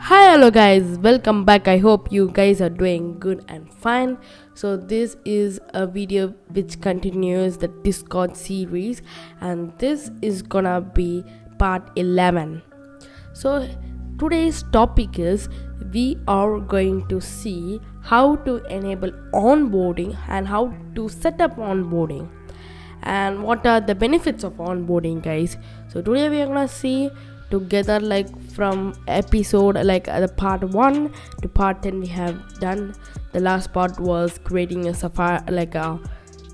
Hello guys, welcome back. I hope you guys are doing good and fine. So this is a video which continues the Discord series, and this is gonna be part 11. So today's topic is we are going to see how to enable onboarding and how to set up onboarding and what are the benefits of onboarding, guys. So today we are gonna see together, like from episode like the part 1 to part 10 we have done. The last part was creating a Sapphire,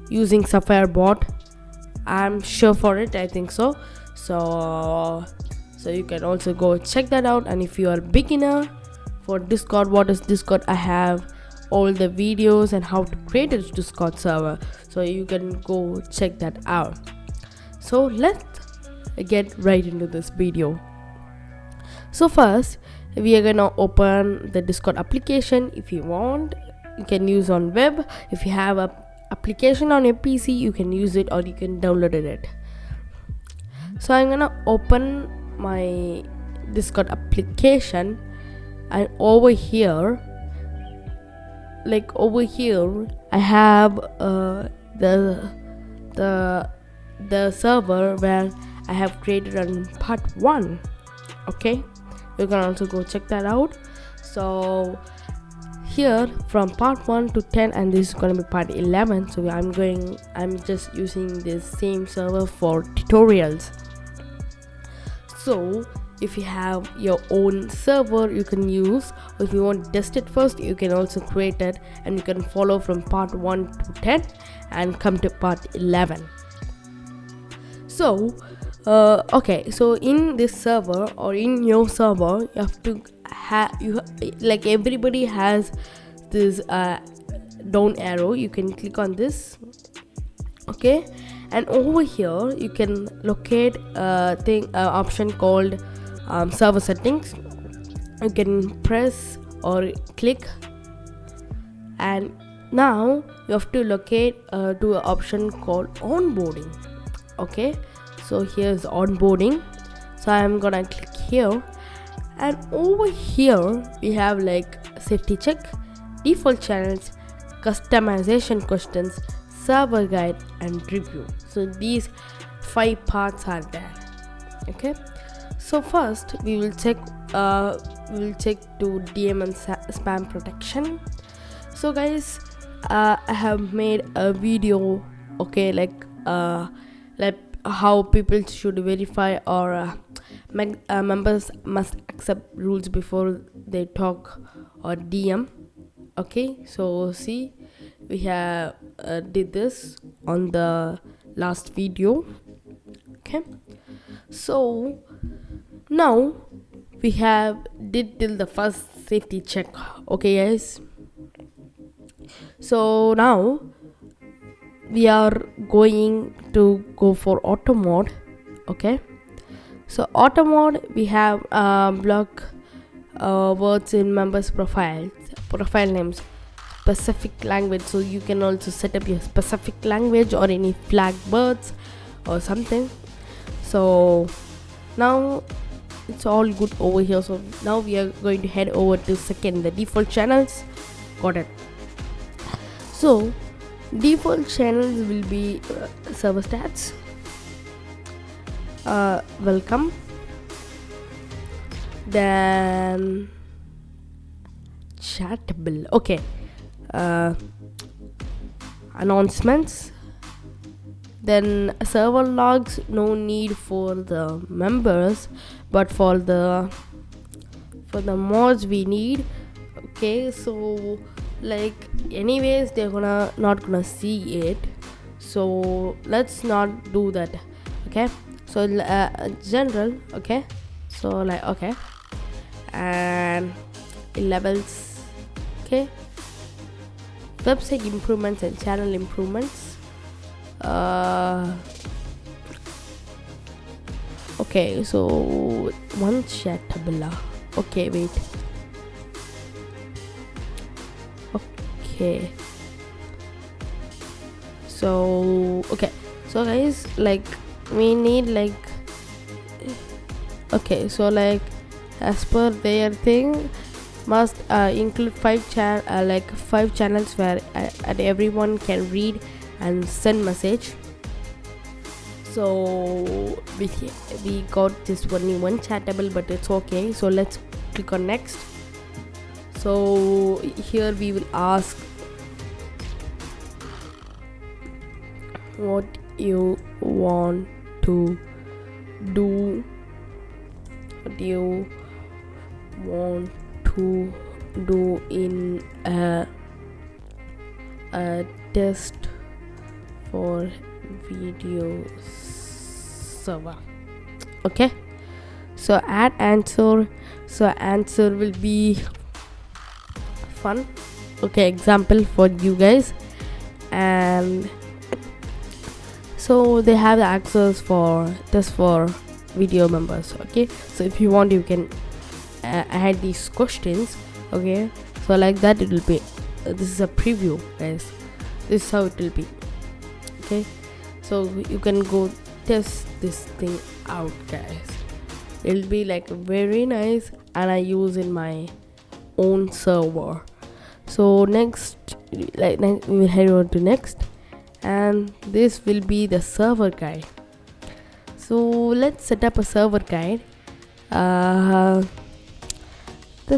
using Sapphire bot. I'm sure for it, I think so. So you can also go check that out. And if you are a beginner for Discord, what is Discord, I have all the videos and how to create a Discord server, so you can go check that out. So let's get right into this video. So first we are gonna open the Discord application. If you want, you can use on web. If you have a application on your PC, you can use it or you can download it. So I'm gonna open my Discord application, and over here I have the server where I have created on part 1. Okay, you can also go check that out. So here from part 1 to 10, and this is going to be part 11. So I'm just using this same server for tutorials. So if you have your own server, you can use, or if you want to test it first, you can also create it, and you can follow from part 1 to 10 and come to part 11. So okay, so in this server or in your server, you have to like everybody has this down arrow. You can click on this, okay, and over here you can locate a option called server settings. You can press or click, and now you have to locate to an option called onboarding. Okay, so here's onboarding. So I'm gonna click here, and over here we have like safety check, default channels, customization questions, server guide, and review. So these 5 parts are there. Okay, so first we will check to DM and spam protection. So guys, I have made a video, okay, like how people should verify, or members must accept rules before they talk or DM. Okay, so see, we have did this on the last video. Okay, so now we have did till the first safety check. Okay guys, so now we are going to go for auto mode. Okay, so auto mode, we have block words in members profile names, specific language. So you can also set up your specific language or any flag words or something. So now it's all good over here. So now we are going to head over to the default channels. Got it. So default channels will be server stats, welcome, then chatable, okay, announcements, then server logs. No need for the members, but for the mods we need. Okay, so like anyways they're not gonna see it, so let's not do that. Okay, so general, okay, so like okay, and levels, okay, website improvements and channel improvements, Okay, so one chatable. Okay, wait. Okay, so okay, so guys, like we need like, okay, so like as per their thing, must include five channels where and everyone can read and send message. So we got this only one chatable, but it's okay. So let's click on next. So here we will ask what you want to do. What do you want to do in a test for video server? Okay, so add answer. So answer will be fun. Okay, example for you guys. And so they have the access for just for video members. Okay, so if you want, you can add these questions. Okay, so like that it will be, this is a preview, guys. This is how it will be. Okay, so you can go test this thing out, guys. It'll be like very nice, and I use in my own server. So next, we will head on to next, and this will be the server guide. So let's set up a server guide. The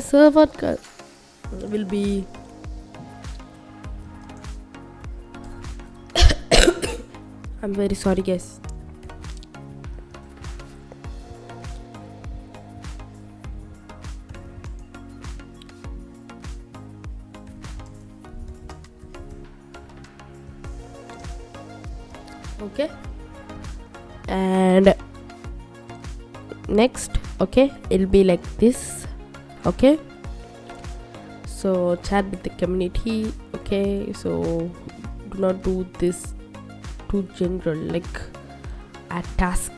server guide will be I'm very sorry, guys. Okay, and next, okay, it'll be like this. Okay, so chat with the community. Okay, so do not do this too general, like a task.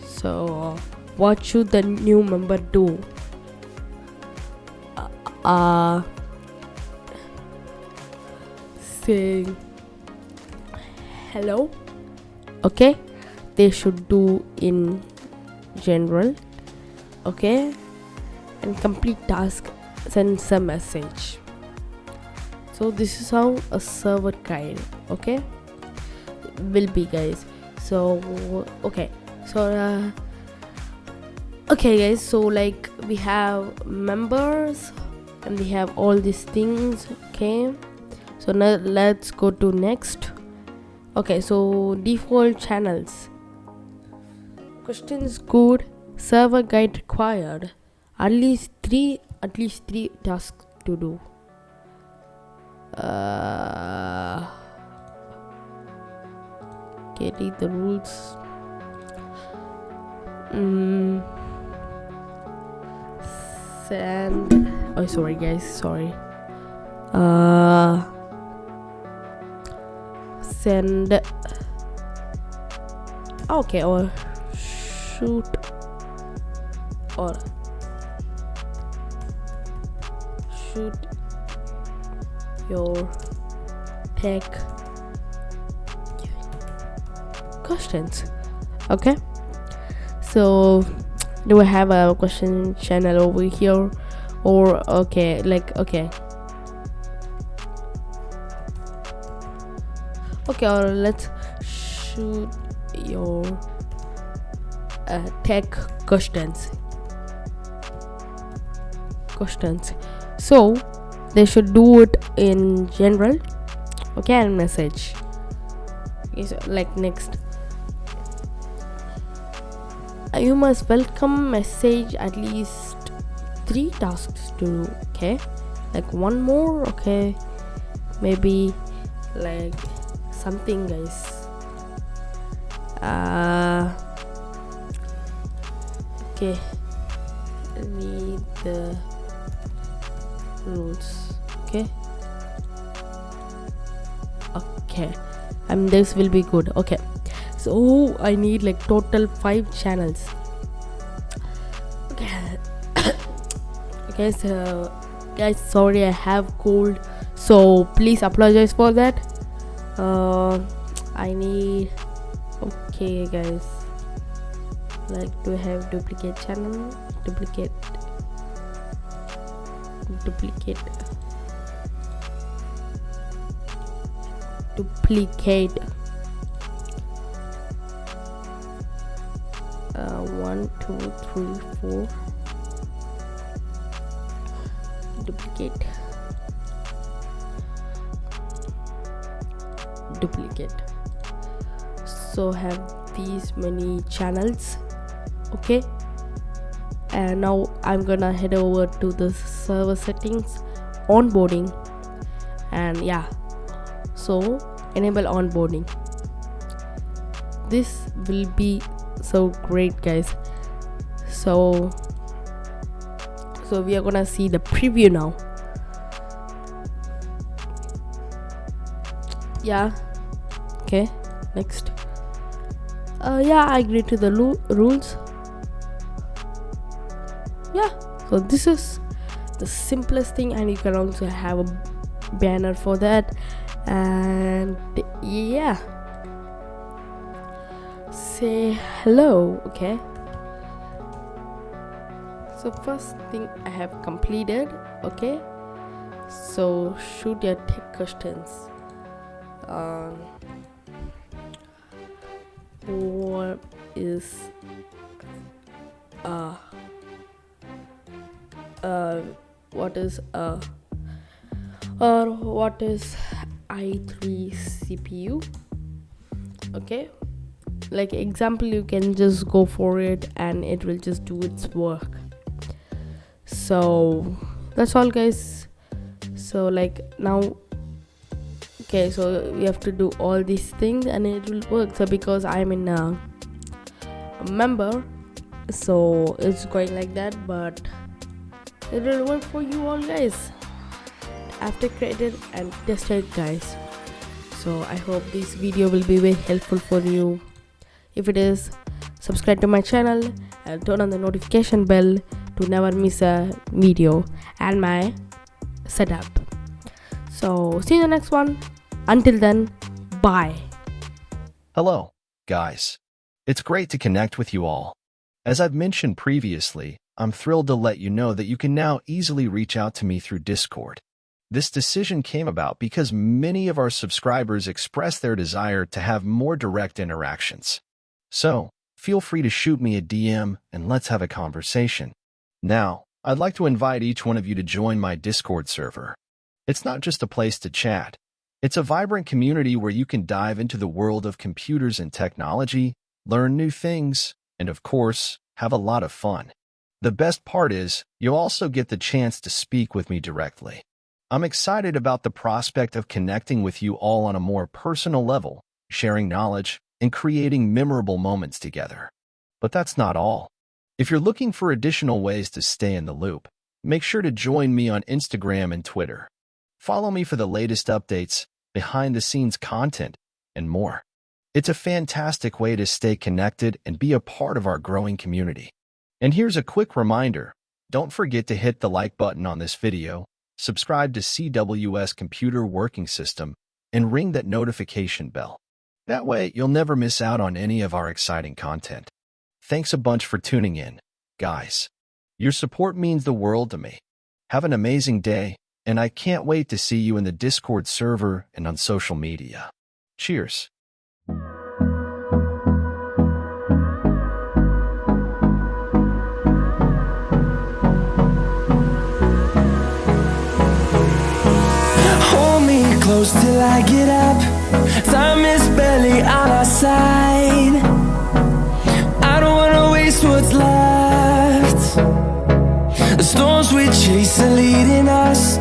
So what should the new member do? Saying hello. Okay, they should do in general. Okay, and complete task, send some message. So this is how a server guide, okay, will be, guys. So okay, so okay guys, so like we have members and we have all these things. Okay, so now let's go to next. Okay, so default channels, questions good, server guide required, at least three tasks to do. Okay, read the rules. Send. Oh, sorry guys, sorry. Send. Okay, or shoot or shoot your tech questions. Okay, so do I have a question channel over here, or okay, like okay, or let's shoot your tech questions. So they should do it in general. Okay, and message. Okay, so like next, you must welcome message at least 3 tasks to do. Okay, like one more. Okay, maybe like something, guys. Okay, read the rules. Okay, and this will be good. Okay, So I need like total 5 channels. Okay. Okay, so guys, sorry, I have cold, so please apologize for that. I need, okay guys, like, do I have duplicate channel? Duplicate one, two, three, four. Duplicate. So have these many channels. Okay, and now I'm gonna head over to the server settings, onboarding, and yeah, so enable onboarding. This will be so great, guys. So we are gonna see the preview now. Yeah, okay, next. Yeah, I agree to the rules. Yeah, so this is the simplest thing, and you can also have a banner for that. And yeah, say hello. Okay, so first thing I have completed. Okay, so shoot your tech questions. What is what is i3 CPU? Okay, like example, you can just go for it and it will just do its work. So that's all, guys. So like now, okay, so we have to do all these things and it will work. So because I'm in a member, so it's going like that, but it will work for you all, guys, after created and tested, guys. So I hope this video will be very helpful for you. If it is, subscribe to my channel and turn on the notification bell to never miss a video and my setup. So see you in the next one. Until then, bye. Hello, guys. It's great to connect with you all. As I've mentioned previously, I'm thrilled to let you know that you can now easily reach out to me through Discord. This decision came about because many of our subscribers expressed their desire to have more direct interactions. So, feel free to shoot me a DM and let's have a conversation. Now, I'd like to invite each one of you to join my Discord server. It's not just a place to chat. It's a vibrant community where you can dive into the world of computers and technology, learn new things, and of course, have a lot of fun. The best part is, you'll also get the chance to speak with me directly. I'm excited about the prospect of connecting with you all on a more personal level, sharing knowledge, and creating memorable moments together. But that's not all. If you're looking for additional ways to stay in the loop, make sure to join me on Instagram and Twitter. Follow me for the latest updates, behind-the-scenes content, and more. It's a fantastic way to stay connected and be a part of our growing community. And here's a quick reminder, don't forget to hit the like button on this video, subscribe to CWS Computer Working System, and ring that notification bell. That way, you'll never miss out on any of our exciting content. Thanks a bunch for tuning in, guys. Your support means the world to me. Have an amazing day, and I can't wait to see you in the Discord server and on social media. Cheers. Hold me close till I get up. Time is barely on our side. I don't wanna waste what's left. The storms we chase are leading us.